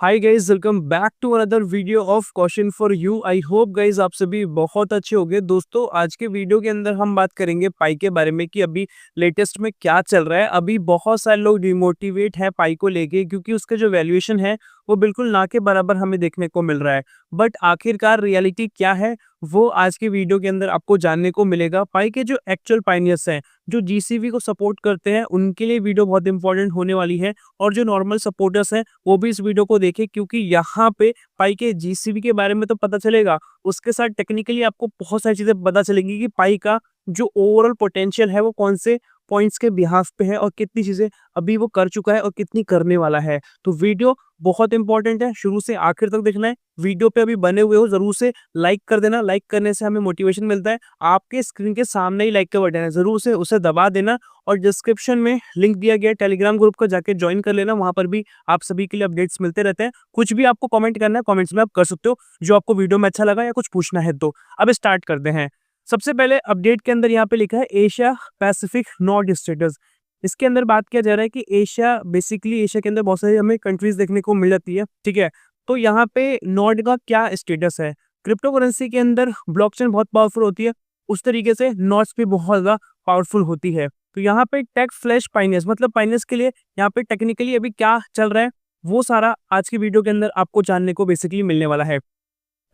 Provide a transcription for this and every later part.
Hi guys, welcome back to another video of question for you. I hope guys आप सभी बहुत अच्छे होंगे। दोस्तों, आज के वीडियो के अंदर हम बात करेंगे पाई के बारे में कि अभी लेटेस्ट में क्या चल रहा है। अभी बहुत सारे लोग डिमोटिवेट है पाई को लेके, क्योंकि उसका जो वैल्यूएशन है वो बिल्कुल ना के बराबर हमें देखने को मिल रहा है। बट आखिरकार रियलिटी क्या है वो आज के वीडियो के अंदर आपको जानने को मिलेगा। पाई के जो एक्चुअल पाइनियर्स हैं, जो जीसीवी को सपोर्ट करते हैं, उनके लिए वीडियो बहुत इंपॉर्टेंट होने वाली है। और जो नॉर्मल सपोर्टर्स हैं वो भी इस वीडियो को देखें, क्योंकि यहाँ पे पाई के जीसीवी के बारे में तो पता चलेगा, उसके साथ टेक्निकली आपको बहुत सारी चीजें पता चलेंगी कि पाई का जो ओवरऑल पोटेंशियल है वो कौन से पॉइंट्स के बिहाफ पे है और कितनी चीजें अभी वो कर चुका है और कितनी करने वाला है। तो वीडियो बहुत इंपॉर्टेंट है, शुरू से आखिर तक देखना है। वीडियो पे अभी बने हुए हो जरूर से लाइक कर देना, लाइक करने से हमें मोटिवेशन मिलता है। आपके स्क्रीन के सामने ही लाइक का बटन है, जरूर से उसे दबा देना। और डिस्क्रिप्शन में लिंक दिया गया है टेलीग्राम ग्रुप का, जाके ज्वाइन कर लेना। वहां पर भी आप सभी के लिए अपडेट्स मिलते रहते हैं। कुछ भी आपको कमेंट करना है कमेंट्स में आप कर सकते हो, जो आपको वीडियो में अच्छा लगा या कुछ पूछना है तो। अब स्टार्ट करते हैं। सबसे पहले अपडेट के अंदर यहाँ पे लिखा है एशिया पैसिफिक नॉर्थ स्टेटस। इसके अंदर बात किया जा रहा है कि एशिया, बेसिकली एशिया के अंदर बहुत सारी हमें कंट्रीज देखने को मिल जाती है, ठीक है। तो यहाँ पे नॉर्ड का क्या स्टेटस है। क्रिप्टो करेंसी के अंदर ब्लॉकचेन बहुत पावरफुल होती है, उस तरीके से नॉर्ड्स भी बहुत ज्यादा पावरफुल होती है। तो यहाँ पे टेक फ्लैश पाइनेस, मतलब पाइनेस के लिए यहाँ पे टेक्निकली अभी क्या चल रहा है वो सारा आज की वीडियो के अंदर आपको जानने को बेसिकली मिलने वाला है।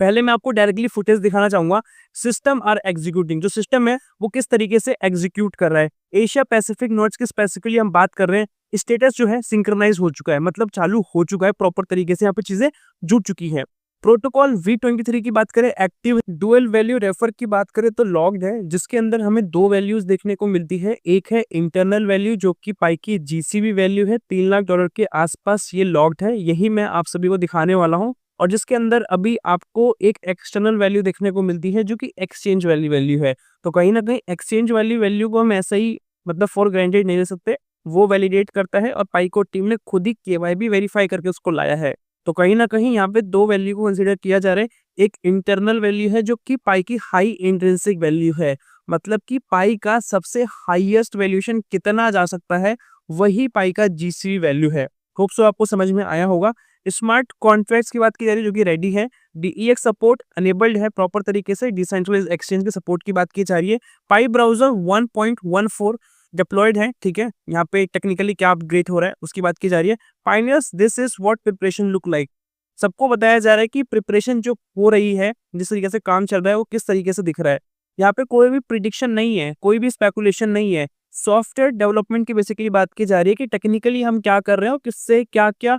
पहले मैं आपको डायरेक्टली फुटेज दिखाना चाहूंगा। सिस्टम आर एग्जीक्यूटिंग, जो सिस्टम है वो किस तरीके से एग्जीक्यूट कर रहा है। एशिया पैसिफिक नॉर्ड्स की स्पेसिफिकली हम बात कर रहे हैं। स्टेटस जो है सिंक्रोनाइज हो चुका है, मतलब चालू हो चुका है प्रॉपर तरीके से, यहाँ पे चीजें जुड़ चुकी है। प्रोटोकॉल V23 की बात करें, एक्टिव डुअल वैल्यू रेफर की बात करें तो लॉग्ड है, जिसके अंदर हमें दो वैल्यूज देखने को मिलती है। एक है इंटरनल वैल्यू जो कि पाई की जीसीबी वैल्यू है, $3 लाख के आसपास ये लॉग्ड है, यही मैं आप सभी को दिखाने वाला हूँ। और जिसके अंदर अभी आपको एक एक्सटर्नल वैल्यू देखने को मिलती है जो कि एक्सचेंज वैल्यू है। तो कहीं ना कहीं एक्सचेंज वैल्यू को हम ऐसा ही मतलब फॉर ग्रांटेड नहीं ले सकते, वो वैलिडेट करता है और पाई को टीम ने खुद ही केवाईबी वेरीफाई करके उसको लाया है। तो कहीं ना कहीं यहाँ पे दो वैल्यू को कंसिडर किया जा रहा है। एक इंटरनल वैल्यू है जो कि पाई की हाई इंट्रिंसिक वैल्यू है, मतलब कि पाई का सबसे हाईएस्ट वैल्यूएशन कितना जा सकता है, वही पाई का जीसीवी वैल्यू है। होप सो आपको समझ में आया होगा। स्मार्ट कॉन्ट्रैक्ट्स की बात की जा रही है जो कि रेडी है। डीईएक्स सपोर्ट अनेबल्ड है प्रॉपर तरीके से। डिसेंट्रलाइज्ड एक्सचेंज के सपोर्ट की बात की जा रही है। पाई ब्राउजर 1.14 डिप्लॉयड है, ठीक है। यहाँ पे टेक्निकली क्या अपग्रेड हो रहा है उसकी बात की जा रही है। Pioneers, this is what preparation look like. सबको बताया जा रहा है कि प्रिपरेशन जो हो रही है, जिस तरीके से काम चल रहा है वो किस तरीके से दिख रहा है। यहाँ पे कोई भी प्रिडिक्शन नहीं है, कोई भी स्पेकुलेशन नहीं है। सॉफ्टवेयर डेवलपमेंट की बेसिकली बात की जा रही है कि टेक्निकली हम क्या कर रहे हैं और किससे क्या क्या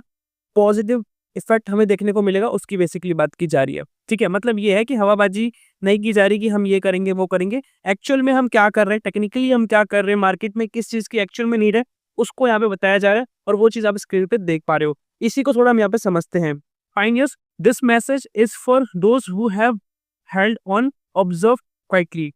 पॉजिटिव इफेक्ट हमें देखने को मिलेगा, उसकी बेसिकली बात की जा रही है, ठीक है। मतलब ये है कि हवाबाजी नहीं की जा रही कि हम ये करेंगे वो करेंगे। एक्चुअल में हम क्या कर रहे हैं, टेक्निकली हम क्या कर रहे हैं, मार्केट में किस चीज की एक्चुअल में नीड है, उसको यहाँ पे बताया जा रहा है। और वो चीज आप स्क्रीन पे देख पा रहे हो, इसी को थोड़ा हम यहाँ पे समझते हैं। Pioneers, this message is for those who have held on, observe quietly.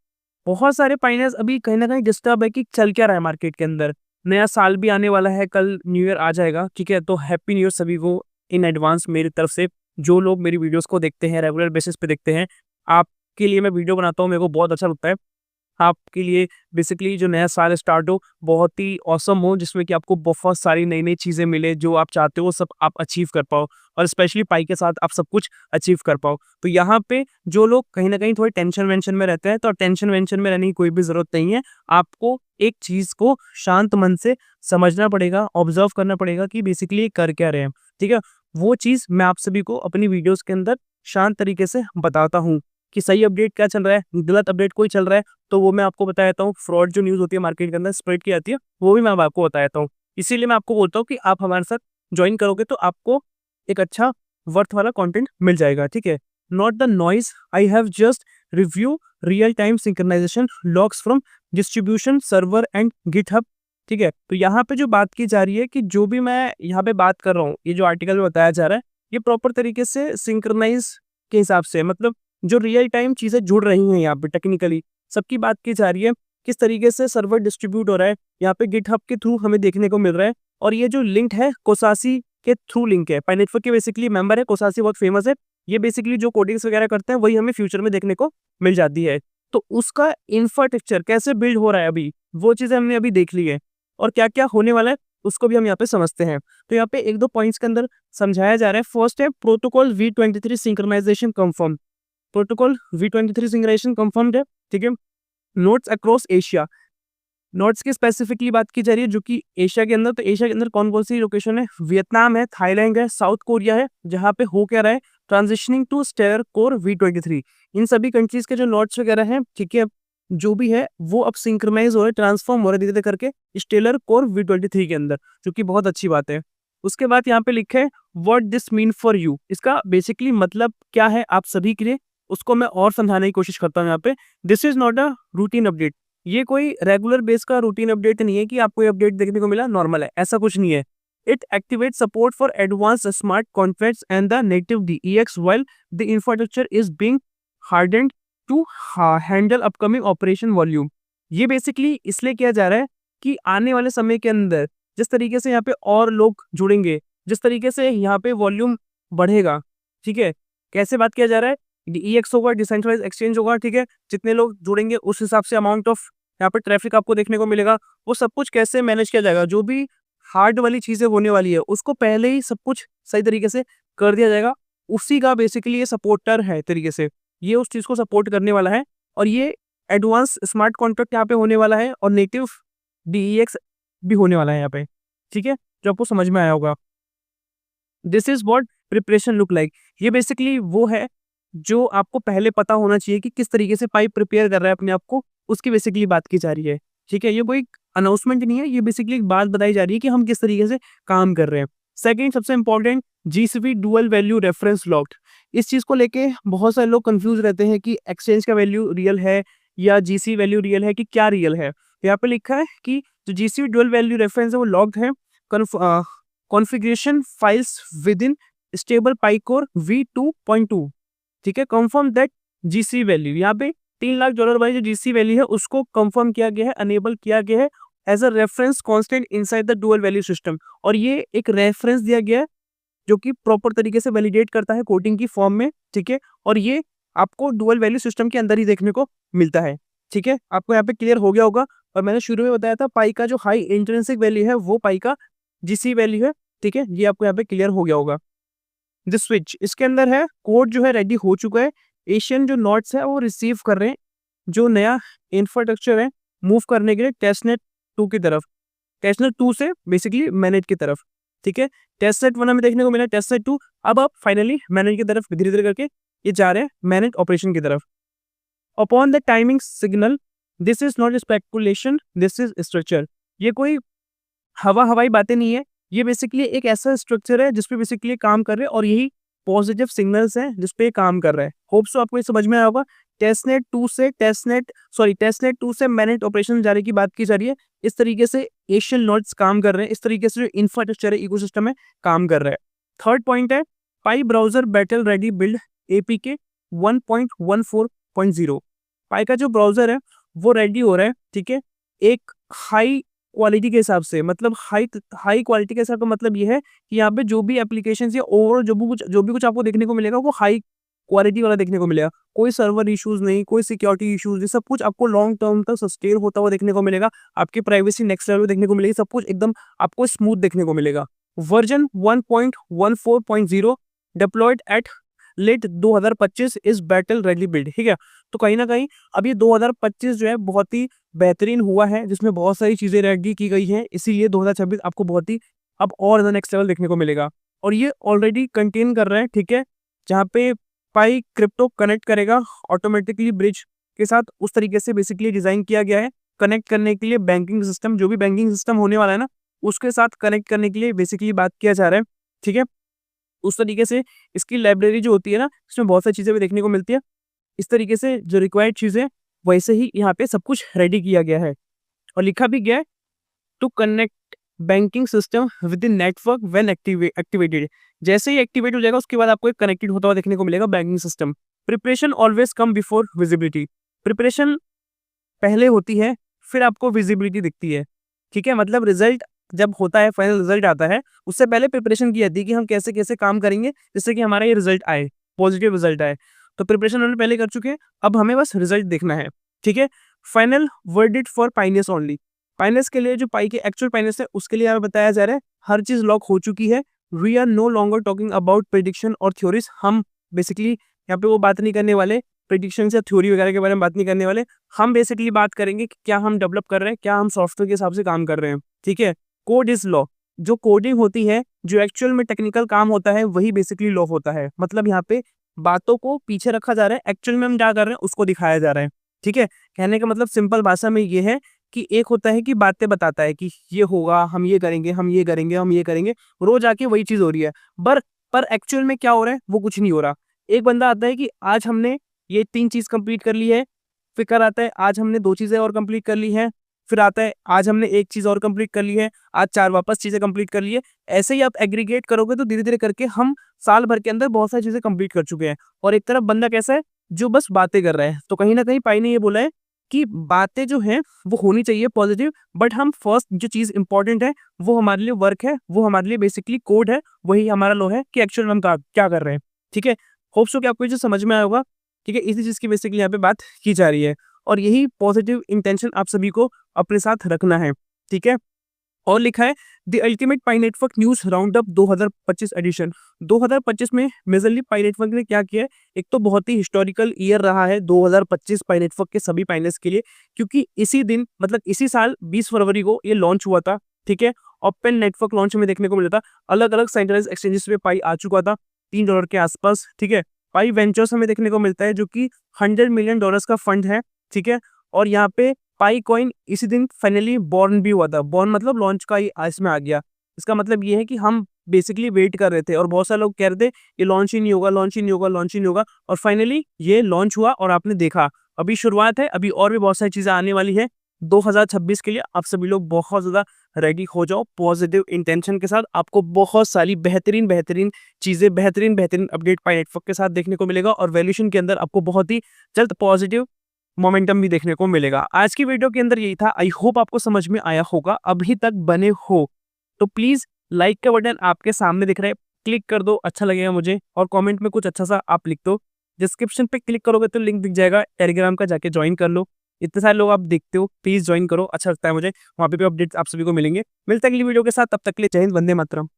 बहुत सारे पाइनियर्स अभी कहीं ना कहीं डिस्टर्ब है कि चल क्या रहा है मार्केट के अंदर। नया साल भी आने वाला है, कल न्यू ईयर आ जाएगा, ठीक है। तो हैप्पी न्यू ईयर सभी को इन एडवांस मेरी तरफ से। जो लोग मेरी वीडियोस को देखते हैं, रेगुलर बेसिस पे देखते हैं, आपके लिए मैं वीडियो बनाता हूँ, मेरे को बहुत अच्छा लगता है। आपके लिए बेसिकली जो नया साल स्टार्ट हो बहुत ही ऑसम हो, जिसमें कि आपको बहुत सारी नई नई चीज़ें मिले, जो आप चाहते हो सब आप अचीव कर पाओ, और स्पेशली पाई के साथ आप सब कुछ अचीव कर पाओ। तो यहाँ पे जो लोग कहीं ना कहीं थोड़े टेंशन वेंशन में रहते हैं, तो टेंशन वेंशन में रहने की कोई भी जरूरत नहीं है। आपको एक चीज़ को शांत मन से समझना पड़ेगा, ऑब्जर्व करना पड़ेगा कि बेसिकली कर क्या रहे हैं, ठीक है। वो चीज़ मैं आप सभी को अपनी वीडियोज़ के अंदर शांत तरीके से बताता हूँ कि सही अपडेट क्या चल रहा है, गलत अपडेट कोई चल रहा है तो वो मैं आपको बता देता हूँ। फ्रॉड जो न्यूज़ होती है मार्केट के अंदर स्प्रेड की जाती है, वो भी मैं आपको बता देता हूँ। इसीलिए मैं आपको बोलता हूँ कि आप हमारे साथ ज्वाइन करोगे तो आपको एक अच्छा वर्थ वाला कंटेंट मिल जाएगा, ठीक है। Not the noise, I have just review real time synchronization logs from distribution server and GitHub, ठीक है। तो यहाँ पे जो बात की जा रही है कि जो भी मैं यहाँ पे बात कर रहा हूँ, ये जो आर्टिकल में बताया जा रहा है, ये प्रॉपर तरीके से सिंक्रोनाइज के हिसाब से, मतलब जो रियल टाइम चीजें जुड़ रही हैं यहाँ पे टेक्निकली सबकी बात की जा रही है। किस तरीके से सर्वर डिस्ट्रीब्यूट हो रहा है यहाँ पे गिटहब के थ्रू हमें देखने को मिल रहा है। और ये जो लिंक है कोसासी के थ्रू लिंक है, पाई नेटवर्क के बेसिकली मेंबर है। कोसासी बहुत फेमस है, ये बेसिकली जो कोडिंग्स वगैरह करते हैं वही हमें फ्यूचर में देखने को मिल जाती है। तो उसका इंफ्रास्ट्रक्चर कैसे बिल्ड हो रहा है अभी, वो चीजें हमने अभी देख ली है। और क्या क्या होने वाला है उसको भी हम यहाँ पे समझते हैं। तो यहाँ पे एक दो पॉइंट्स के अंदर समझाया जा रहा है। फर्स्ट है protocol V23 synchronization confirm. Protocol V23 synchronization confirmed है, ठीक है। नोट्स अक्रॉस एशिया, नोट्स की स्पेसिफिकली बात की जा रही है जो कि एशिया के अंदर, तो एशिया के अंदर कौन कौन सी लोकेशन है, वियतनाम है, थाईलैंड है, साउथ कोरिया है, जहाँ पे हो क्या रहा है, transitioning to stellar core V23। इन सभी कंट्रीज के जो नोट्स वगैरह हैं, ठीक है, जो भी है वो अब सिंक्रोनाइज हो रहे, ट्रांसफॉर्म हो रहे धीरे धीरे करके स्टेलर कोर V23 के अंदर, जो कि बहुत अच्छी बात है। उसके बाद यहाँ पे लिखे है what this mean for you, इसका बेसिकली मतलब क्या है आप सभी के लिए, उसको मैं और समझाने की कोशिश करता हूँ यहाँ पे। This is not a routine update, ये कोई रेगुलर बेस का रूटीन अपडेट नहीं है कि आपको ये अपडेट देखने को मिला, नॉर्मल है, ऐसा कुछ नहीं है। It activate support for advance smart contracts and the native DEX while the infrastructure is being hardened to handle upcoming operation volume. ये बेसिकली इसलिए किया जा रहा है कि आने वाले समय के अंदर जिस तरीके से यहाँ पे और लोग जुड़ेंगे, जिस तरीके से यहाँ पे वॉल्यूम बढ़ेगा, ठीक है, कैसे बात किया जा रहा है, DEX होगा, डिसेंट्रलाइज एक्सचेंज होगा, ठीक है, जितने लोग जुड़ेंगे उस हिसाब से अमाउंट ऑफ यहाँ पे ट्रैफिक आपको देखने को मिलेगा। वो सब कुछ कैसे मैनेज किया जाएगा, जो भी हार्ड वाली चीजें होने वाली है उसको पहले ही सब कुछ सही तरीके से कर दिया जाएगा। उसी का बेसिकली ये सपोर्टर है तरीके से, ये उस चीज को सपोर्ट करने वाला है। और ये एडवांस स्मार्ट कॉन्ट्रैक्ट यहाँ पे होने वाला है और नेटिव DEX भी होने वाला है यहाँ पे, ठीक है, जो आपको समझ में आया होगा। This is what preparation look like, ये बेसिकली वो है जो आपको पहले पता होना चाहिए कि किस तरीके से पाइप प्रिपेयर कर रहा है अपने आप को, उसकी बेसिकली बात की जा रही है, ठीक है। ये कोई अनाउंसमेंट नहीं है, ये बेसिकली एक बात बताई जा रही है कि हम किस तरीके से काम कर रहे हैं। सेकंड सबसे important, GCP dual value reference locked. इस चीज को लेके बहुत सारे लोग कंफ्यूज रहते हैं कि एक्सचेंज का वैल्यू रियल है या GC वैल्यू रियल है कि क्या रियल है। यहाँ पे लिखा है कि जो GCP डुअल वैल्यू रेफरेंस है वो लॉक्ड है, configuration files within stable PyCore V2.2, ठीक है। कंफर्म दैट GC वैल्यू, यहाँ पे $3 लाख वाली जो GC वैल्यू है उसको कंफर्म किया गया है, अनेबल किया गया है as a reference constant inside the dual value system. और ये एक रेफरेंस दिया गया है जो कि प्रॉपर तरीके से वैलिडेट करता है कोडिंग की फॉर्म में, ठीक है। और ये आपको डुअल वैल्यू सिस्टम के अंदर ही देखने को मिलता है, ठीक है। आपको यहाँ पे क्लियर हो गया होगा। और मैंने शुरू में बताया था पाई का जो हाई इंट्रिंसिक वैल्यू है वो पाई का GC वैल्यू है, ठीक है, ये आपको यहाँ पे क्लियर हो गया होगा। द स्विच इसके अंदर है, कोड जो है रेडी हो चुका है, एशियन जो नोट्स है वो रिसीव कर रहे हैं जो नया इंफ्रास्ट्रक्चर है मूव करने के लिए टेस्टनेट 2 की तरफ, टेस्टनेट 2 से बेसिकली मैनेज की तरफ, ठीक है। टेस्टनेट 1 हमें देखने को मिला, टेस्टनेट 2, अब आप फाइनली मैनेज की तरफ धीरे धीरे करके ये जा रहे हैं मैनेज ऑपरेशन की तरफ। Upon the timing signal, this is not speculation, this is structure. ये कोई हवाई बातें नहीं है, ये बेसिकली एक ऐसा स्ट्रक्चर है जिसपे बेसिकली काम कर रहे हैं और यही पॉजिटिव सिग्नल्स हैं जिसपे काम कर रहा है। होप सो आपको ये समझ में आया होगा। टेस्टनेट 2 से मैनेज ऑपरेशन जारी की बात की जा रही है। इस तरीके से एशियन नोड्स काम कर रहे हैं, इस तरीके से जो इंफ्रास्ट्रक्चर है, इकोसिस्टम है, काम कर रहा है। थर्ड पॉइंट है Pi browser battle ready build APK 1.14.0। Pi का जो ब्राउजर है वो रेडी हो रहा है, ठीक है, एक हाई क्वालिटी के हिसाब से, मतलब हाई क्वालिटी के हिसाब का मतलब ये है कि यहाँ पे जो भी एप्लीकेशंस या ओवरऑल जो भी कुछ आपको देखने को मिलेगा वो हाई क्वालिटी वाला देखने को मिलेगा। कोई सर्वर इश्यूज नहीं, कोई सिक्योरिटी इश्यूज, ये सब कुछ आपको लॉन्ग टर्म तक सस्टेन होता हुआ देखने को मिलेगा। आपकी प्राइवेसी नेक्स्ट लेवल देखने को मिलेगी, सब कुछ एकदम आपको स्मूथ देखने को मिलेगा। Version 1.14.0 deployed at late 2025 is battle ready build, ठीक है। तो कहीं ना कहीं अब ये 2025 जो है बहुत ही बेहतरीन हुआ है, जिसमें बहुत सारी चीजें रेडी की गई हैं, इसीलिए 2026 आपको बहुत ही अब और नेक्स्ट लेवल देखने को मिलेगा। और ये ऑलरेडी कंटेन कर रहा है, ठीक है, जहाँ पे पाई क्रिप्टो कनेक्ट करेगा ऑटोमेटिकली ब्रिज के साथ, उस तरीके से बेसिकली डिजाइन किया गया है कनेक्ट करने के लिए बैंकिंग सिस्टम, जो भी बैंकिंग सिस्टम होने वाला है ना उसके साथ कनेक्ट करने के लिए बेसिकली बात किया जा रहा है, ठीक है। उस तरीके से इसकी लाइब्रेरी जो होती है ना, इसमें बहुत सारी चीजें भी देखने को मिलती है। इस तरीके से जो रिक्वायर्ड चीजें वैसे ही यहाँ पे सब कुछ रेडी किया गया है और लिखा भी गया है to connect banking system with in network when activated. जैसे ही एक्टिवेट हो जाएगा उसके बाद आपको एक कनेक्टेड होता हुआ देखने को मिलेगा banking system. Preparation always come before visibility, preparation पहले होती है फिर आपको विजिबिलिटी दिखती है, ठीक है। मतलब रिजल्ट जब होता है, फाइनल रिजल्ट आता है, उससे पहले प्रिपरेशन की जाती है कि हम कैसे कैसे काम करेंगे जिससे कि हमारा ये रिजल्ट आए, पॉजिटिव रिजल्ट आए। तो प्रिपरेशन हमने पहले कर चुके हैं, अब हमें बस रिजल्ट देखना है, ठीक है। Final verdict for Pioneers only, finance के लिए जो पाई के एक्चुअल फाइनेंस है उसके लिए यहाँ पे बताया जा रहा है हर चीज लॉक हो चुकी है। We are no longer talking about prediction और थ्योरीज। हम बेसिकली यहाँ पे वो बात नहीं करने वाले, प्रिडिक्शन या थ्योरी वगैरह के बारे में बात नहीं करने वाले। हम बेसिकली बात करेंगे कि क्या हम डेवलप कर रहे हैं, क्या हम सॉफ्टवेयर के हिसाब से काम कर रहे हैं। ठीक है, कोड इज लॉ। जो कोडिंग होती है, जो एक्चुअल में टेक्निकल काम होता है, वही बेसिकली लॉ होता है। मतलब यहाँ पे बातों को पीछे रखा जा रहा है, एक्चुअल में हम क्या कर रहे हैं उसको दिखाया जा रहा है। ठीक है, कहने का मतलब सिंपल भाषा में ये है कि एक होता है कि बातें बताता है कि ये होगा, हम ये करेंगे, हम ये करेंगे, हम ये करेंगे, रोज आके वही चीज हो रही है। पर एक्चुअल में क्या हो रहा है वो कुछ नहीं हो रहा। एक बंदा आता है कि आज हमने ये 3 चीज कंप्लीट कर ली है, फिर आता है आज हमने 2 चीजें और कंप्लीट कर ली हैं, फिर आता है आज हमने 1 चीज और कंप्लीट कर ली है, आज 4 वापस चीजें कंप्लीट कर ली है। ऐसे ही आप एग्रीगेट करोगे तो धीरे धीरे करके हम साल भर के अंदर बहुत सारी चीजें कंप्लीट कर चुके हैं। और एक तरफ बंदा कैसा है जो बस बातें कर रहा है। तो कहीं ना कहीं पाई ने ये बोला है कि बातें जो हैं वो होनी चाहिए पॉजिटिव, बट हम फर्स्ट जो चीज इंपॉर्टेंट है वो हमारे लिए वर्क है, वो हमारे लिए बेसिकली कोड है, वही हमारा लो है कि एक्चुअल में हम क्या कर रहे हैं। ठीक है, होप सो कि आपको ये जो समझ में आया होगा। ठीक है, इसी चीज की बेसिकली यहाँ पे बात की जा रही है और यही पॉजिटिव इंटेंशन आप सभी को अपने साथ रखना है। ठीक है, और लिखा है the ultimate Pi network news round up 2025 edition. 2025 में मेजरली पाई नेटवर्क ने क्या किया है, एक तो बहुत ही हिस्टोरिकल ईयर रहा है 2025 पाई नेटवर्क के सभी पाइनेस के लिए, क्योंकि इसी दिन मतलब इसी साल 20 फरवरी को ये लॉन्च हुआ था। ठीक है, ओपन नेटवर्क लॉन्च में देखने को मिला था, अलग अलग सेंट्रलाइज एक्सचेंजेस पे पाई आ चुका था $3 के आसपास। ठीक है, पाई वेंचर्स हमें देखने को मिलता है जो कि $100 मिलियन का फंड है। ठीक है, और यहाँ पे पाई कॉइन इसी दिन फाइनली बॉर्न भी हुआ था। बॉर्न मतलब लॉन्च का ही इसमें आ गया। इसका मतलब ये है कि हम बेसिकली वेट कर रहे थे और बहुत सारे लोग कह रहे थे ये लॉन्च ही नहीं होगा, लॉन्च ही नहीं होगा, लॉन्च ही नहीं होगा, और फाइनली ये लॉन्च हुआ और आपने देखा। अभी शुरुआत है, अभी और भी बहुत सारी चीजें आने वाली है 2026 के लिए। आप सभी लोग बहुत ज्यादा रेडी हो जाओ पॉजिटिव इंटेंशन के साथ। आपको बहुत सारी बेहतरीन बेहतरीन चीजें, बेहतरीन बेहतरीन अपडेट पाई नेटवर्क के साथ देखने को मिलेगा और वैल्यूएशन के अंदर आपको बहुत ही जल्द पॉजिटिव मोमेंटम भी देखने को मिलेगा। आज की वीडियो के अंदर यही था। आई होप आपको समझ में आया होगा। अभी तक बने हो तो प्लीज लाइक का बटन आपके सामने दिख रहा है, क्लिक कर दो, अच्छा लगेगा मुझे। और कमेंट में कुछ अच्छा सा आप लिख दो। डिस्क्रिप्शन पे क्लिक करोगे तो लिंक दिख जाएगा टेलीग्राम का, जाके ज्वाइन कर लो। इतने सारे लोग आप देखते हो, प्लीज ज्वाइन करो, अच्छा लगता है मुझे। वहाँ पे भी अपडेट्स आप सभी को मिलेंगे। मिलते हैं अगली वीडियो के साथ, तब तक के लिए जय हिंद, वंदे मातरम।